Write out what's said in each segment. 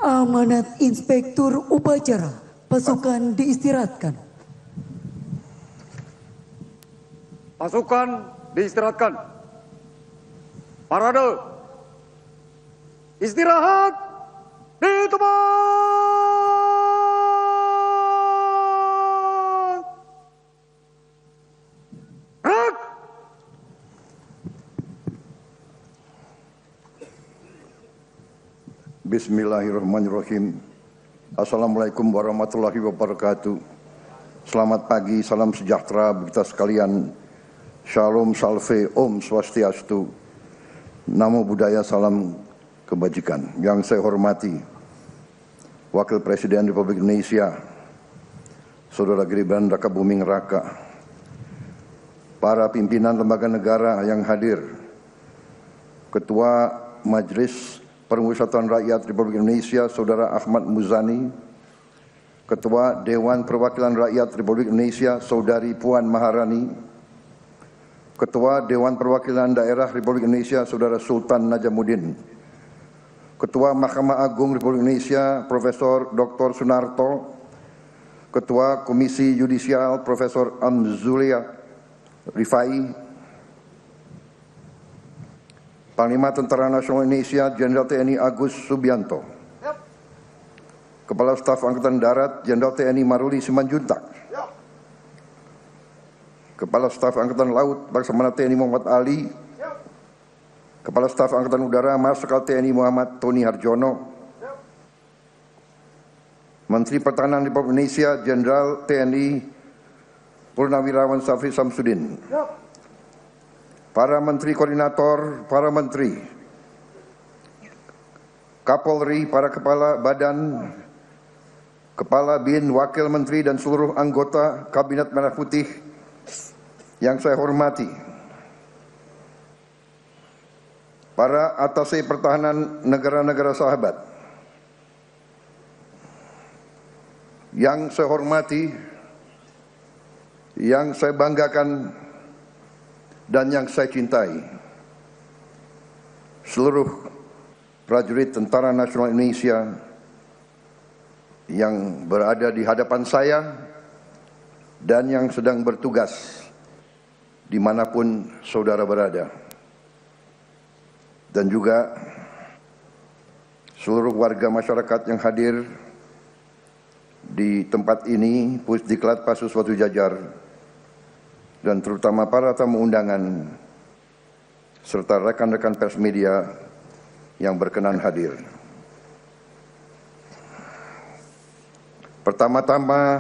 Amanat Inspektur Upacara, pasukan diistirahatkan. Pasukan diistirahatkan. Parade. Istirahat di tempat. Gerak. Bismillahirrahmanirrahim. Assalamualaikum warahmatullahi wabarakatuh. Selamat pagi, salam sejahtera bagi kita sekalian. Shalom, salve, om swastiastu. Namo Buddhaya, salam kebajikan. Yang saya hormati Wakil Presiden Republik Indonesia, Saudara Gibran Rakabuming Raka, para pimpinan lembaga negara yang hadir, Ketua Majelis Permusyawaratan Rakyat Republik Indonesia Saudara Ahmad Muzani, Ketua Dewan Perwakilan Rakyat Republik Indonesia Saudari Puan Maharani, Ketua Dewan Perwakilan Daerah Republik Indonesia Saudara Sultan Najamuddin, Ketua Mahkamah Agung Republik Indonesia Profesor Dr. Sunarto, Ketua Komisi Yudisial Profesor Amzulia Rifai, Panglima Tentara Nasional Indonesia Jenderal TNI Agus Subianto, Kepala Staf Angkatan Darat Jenderal TNI Maruli Simanjuntak, Kepala Staf Angkatan Laut Laksamana TNI Muhammad Ali, Kepala Staf Angkatan Udara Marsikal TNI Muhammad Tony Harjono, Menteri Pertahanan Republik Indonesia Jenderal TNI Purnawirawan Syafri Samsudin, para Menteri Koordinator, para Menteri, Kapolri, para Kepala Badan, Kepala BIN, Wakil Menteri dan seluruh anggota Kabinet Merah Putih yang saya hormati, para atasé pertahanan negara-negara sahabat yang saya hormati, yang saya banggakan, dan yang saya cintai, seluruh prajurit Tentara Nasional Indonesia yang berada di hadapan saya dan yang sedang bertugas dimanapun saudara berada, dan juga seluruh warga masyarakat yang hadir di tempat ini, Pusdiklat Pasus Watu Jajar, dan terutama para tamu undangan serta rekan-rekan pers media yang berkenan hadir. Pertama-tama,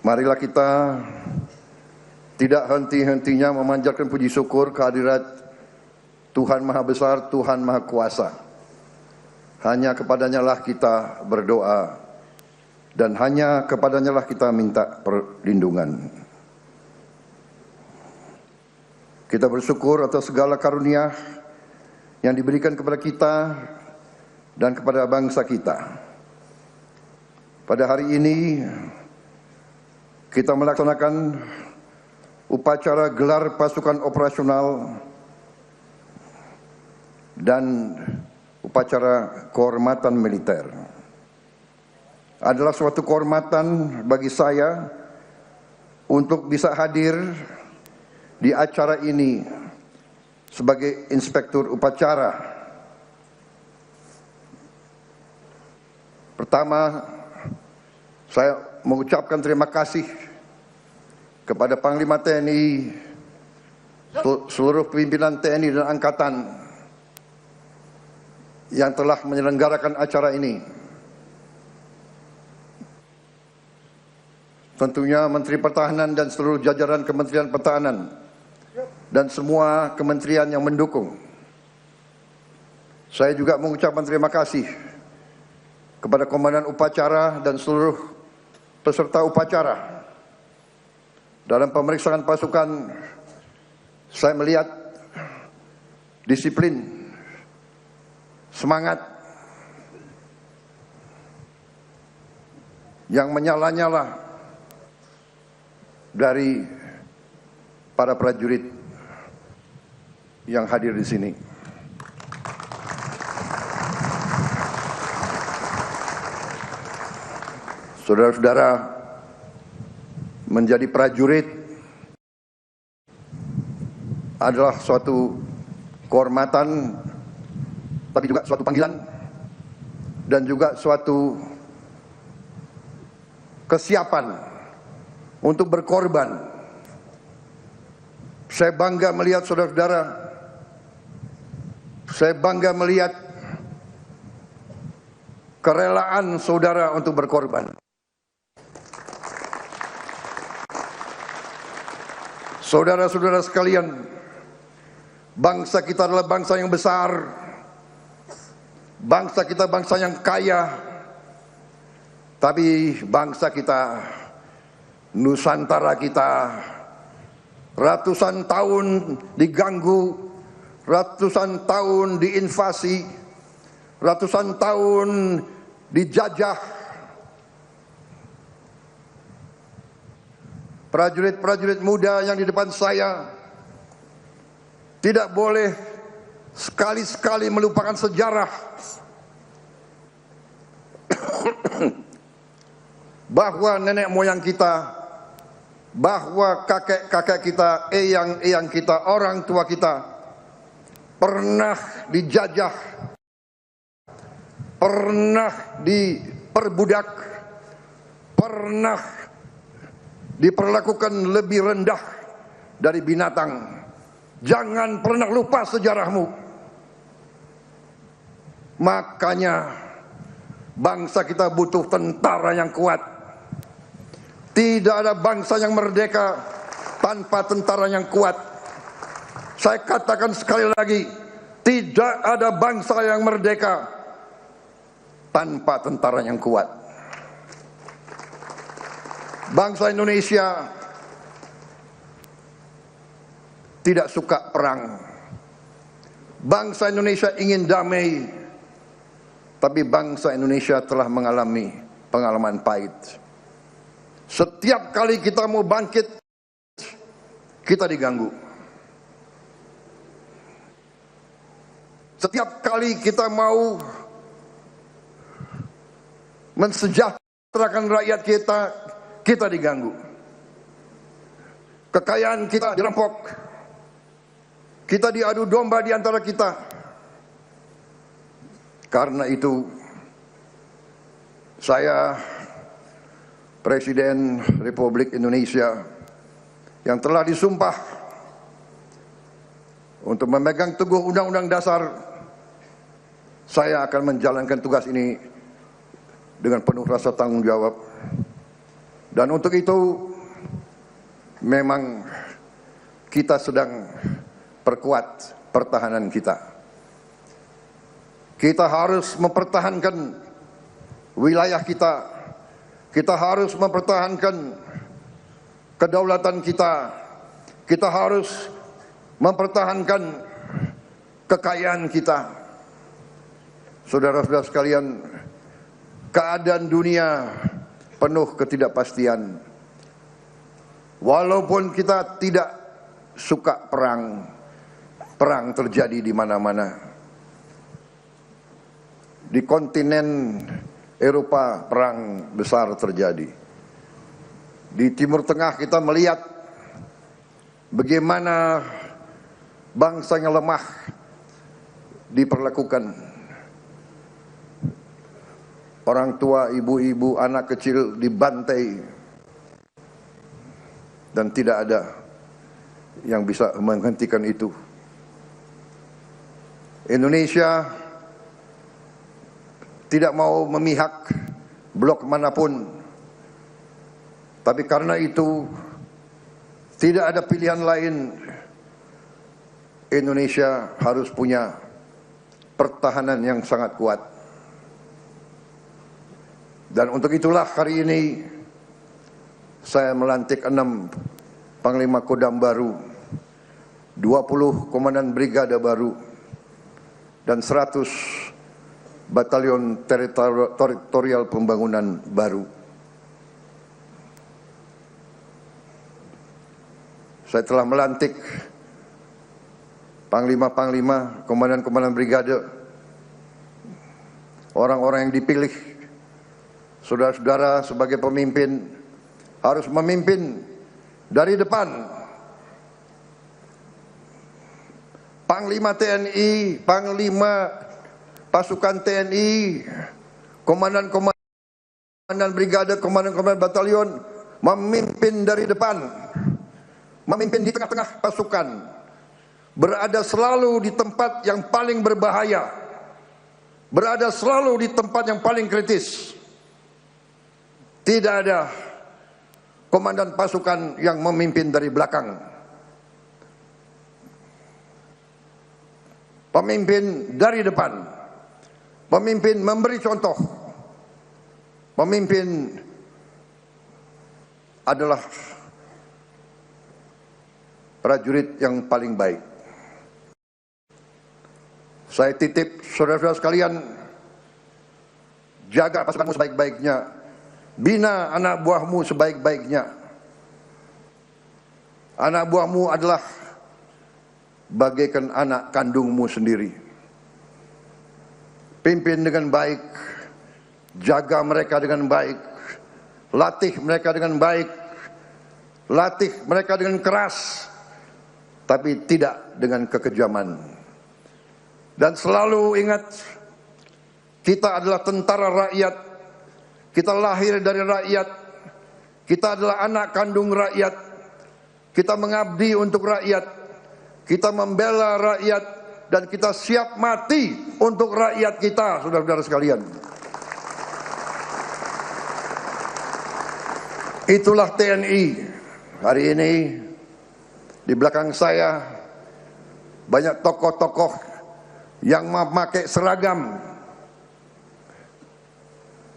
marilah kita tidak henti-hentinya memanjatkan puji syukur kehadirat Tuhan Maha Besar, Tuhan Maha Kuasa. Hanya kepadanya lah kita berdoa, dan hanya kepadanya lah kita minta perlindungan. Kita bersyukur atas segala karunia yang diberikan kepada kita dan kepada bangsa kita. Pada hari ini kita melaksanakan upacara gelar pasukan operasional dan upacara kehormatan militer. Adalah suatu kehormatan bagi saya untuk bisa hadir di acara ini sebagai inspektur upacara. Pertama, saya mengucapkan terima kasih kepada Panglima TNI, seluruh pimpinan TNI dan Angkatan yang telah menyelenggarakan acara ini. Tentunya Menteri Pertahanan dan seluruh jajaran Kementerian Pertahanan dan semua kementerian yang mendukung. Saya juga mengucapkan terima kasih kepada Komandan Upacara dan seluruh peserta upacara. Dalam pemeriksaan pasukan, saya melihat disiplin, semangat yang menyala-nyala dari para prajurit yang hadir di sini. Saudara-saudara, menjadi prajurit adalah suatu kehormatan, tapi juga suatu panggilan dan juga suatu kesiapan untuk berkorban. Saya bangga melihat saudara-saudara, saya bangga melihat kerelaan saudara untuk berkorban. Saudara-saudara sekalian, bangsa kita adalah bangsa yang besar, bangsa kita bangsa yang kaya, tapi bangsa kita, Nusantara kita, ratusan tahun diganggu, ratusan tahun diinvasi, ratusan tahun dijajah. Prajurit-prajurit muda yang di depan saya tidak boleh sekali-sekali melupakan sejarah bahwa nenek moyang kita, bahwa kakek-kakek kita, eyang-eyang kita, orang tua kita pernah dijajah, pernah diperbudak, pernah diperlakukan lebih rendah dari binatang. Jangan pernah lupa sejarahmu. Makanya bangsa kita butuh tentara yang kuat. Tidak ada bangsa yang merdeka tanpa tentara yang kuat. Saya katakan sekali lagi, tidak ada bangsa yang merdeka tanpa tentara yang kuat. Bangsa Indonesia tidak suka perang. Bangsa Indonesia ingin damai. Tapi bangsa Indonesia telah mengalami pengalaman pahit. Setiap kali kita mau bangkit, kita diganggu. Setiap kali kita mau mensejahterakan rakyat kita, kita diganggu. Kekayaan kita dirampok. Kita diadu domba di antara kita. Karena itu, saya, Presiden Republik Indonesia, yang telah disumpah untuk memegang teguh Undang-Undang Dasar, saya akan menjalankan tugas ini dengan penuh rasa tanggung jawab. Dan untuk itu memang kita sedang perkuat pertahanan kita. Kita harus mempertahankan wilayah kita. Kita harus mempertahankan kedaulatan kita. Kita harus mempertahankan kekayaan kita. Saudara-saudara sekalian, keadaan dunia penuh ketidakpastian. Walaupun kita tidak suka perang, perang terjadi di mana-mana. Di kontinen Eropa perang besar terjadi. Di Timur Tengah kita melihat bagaimana bangsa yang lemah diperlakukan. Orang tua, ibu-ibu, anak kecil dibantai. Dan tidak ada yang bisa menghentikan itu. Indonesia tidak mau memihak blok manapun. Tapi karena itu tidak ada pilihan lain. Indonesia harus punya pertahanan yang sangat kuat. Dan untuk itulah hari ini saya melantik 6 Panglima Kodam baru, 20 Komandan Brigade baru, dan 100 Batalion Teritorial Pembangunan baru. Saya telah melantik Panglima-Panglima, Komandan-Komandan Brigade, orang-orang yang dipilih Saudara-saudara sebagai pemimpin harus memimpin dari depan. Panglima TNI, Panglima pasukan TNI, komandan brigade, komandan batalion memimpin dari depan, memimpin di tengah-tengah pasukan, berada selalu di tempat yang paling berbahaya, berada selalu di tempat yang paling kritis. Tidak ada komandan pasukan yang memimpin dari belakang. Pemimpin dari depan, pemimpin memberi contoh, pemimpin adalah prajurit yang paling baik. Saya titip saudara-saudara sekalian, jaga pasukanmu sebaik-baiknya, bina anak buahmu sebaik-baiknya. Anak buahmu adalah bagaikan anak kandungmu sendiri. Pimpin dengan baik, jaga mereka dengan baik, latih mereka dengan baik, latih mereka dengan keras, tapi tidak dengan kekejaman. Dan selalu ingat, kita adalah tentara rakyat, kita lahir dari rakyat, kita adalah anak kandung rakyat, kita mengabdi untuk rakyat, kita membela rakyat, dan kita siap mati untuk rakyat kita, saudara-saudara sekalian. Itulah TNI. Hari ini di belakang saya banyak tokoh-tokoh yang memakai seragam.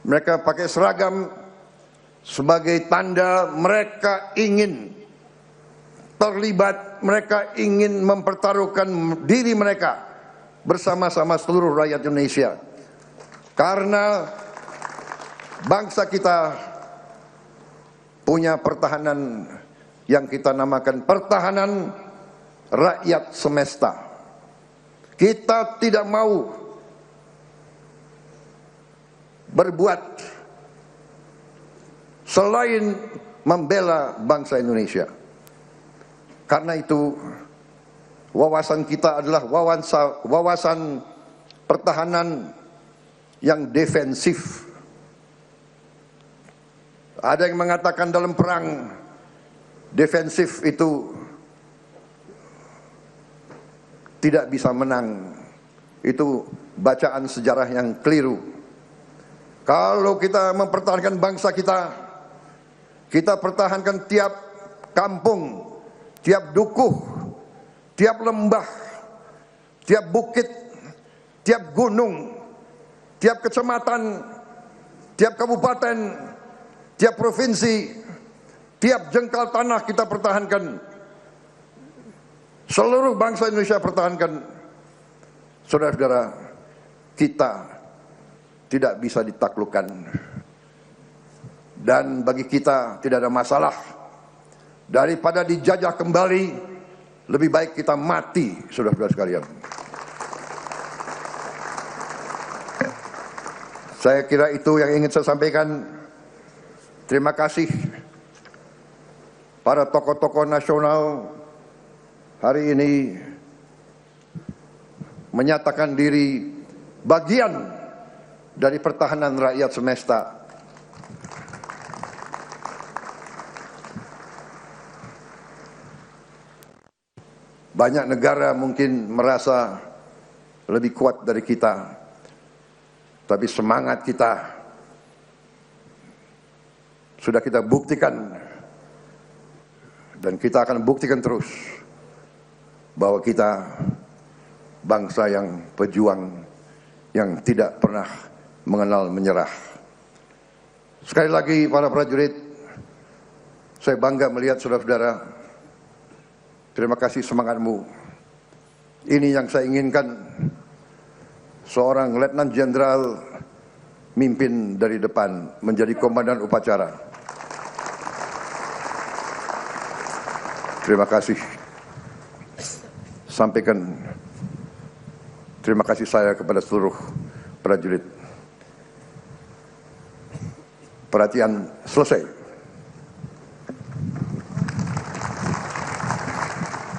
Mereka pakai seragam sebagai tanda mereka ingin terlibat, mereka ingin mempertaruhkan diri mereka bersama-sama seluruh rakyat Indonesia. Karena bangsa kita punya pertahanan yang kita namakan pertahanan rakyat semesta. Kita tidak mau berbuat selain membela bangsa Indonesia. Karena itu wawasan kita adalah wawasan pertahanan yang defensif. Ada yang mengatakan dalam perang defensif itu tidak bisa menang. Itu bacaan sejarah yang keliru. Kalau kita mempertahankan bangsa kita, kita pertahankan tiap kampung, tiap dukuh, tiap lembah, tiap bukit, tiap gunung, tiap kecamatan, tiap kabupaten, tiap provinsi, tiap jengkal tanah kita pertahankan. Seluruh bangsa Indonesia pertahankan. Saudara-saudara, kita tidak bisa ditaklukkan. Dan bagi kita tidak ada masalah. Daripada dijajah kembali, lebih baik kita mati, saudara-saudara sekalian. Saya kira itu yang ingin saya sampaikan. Terima kasih para tokoh-tokoh nasional hari ini menyatakan diri bagian dari pertahanan rakyat semesta. Banyak negara mungkin merasa lebih kuat dari kita, tapi semangat kita sudah kita buktikan, dan kita akan buktikan terus bahwa kita bangsa yang pejuang, yang tidak pernah mengenal menyerah. Sekali lagi para prajurit, saya bangga melihat saudara-saudara. Terima kasih semangatmu. Ini yang saya inginkan, seorang Letnan Jenderal mimpin dari depan, menjadi komandan upacara. Terima kasih. Sampaikan terima kasih saya kepada seluruh prajurit. Perhatian selesai.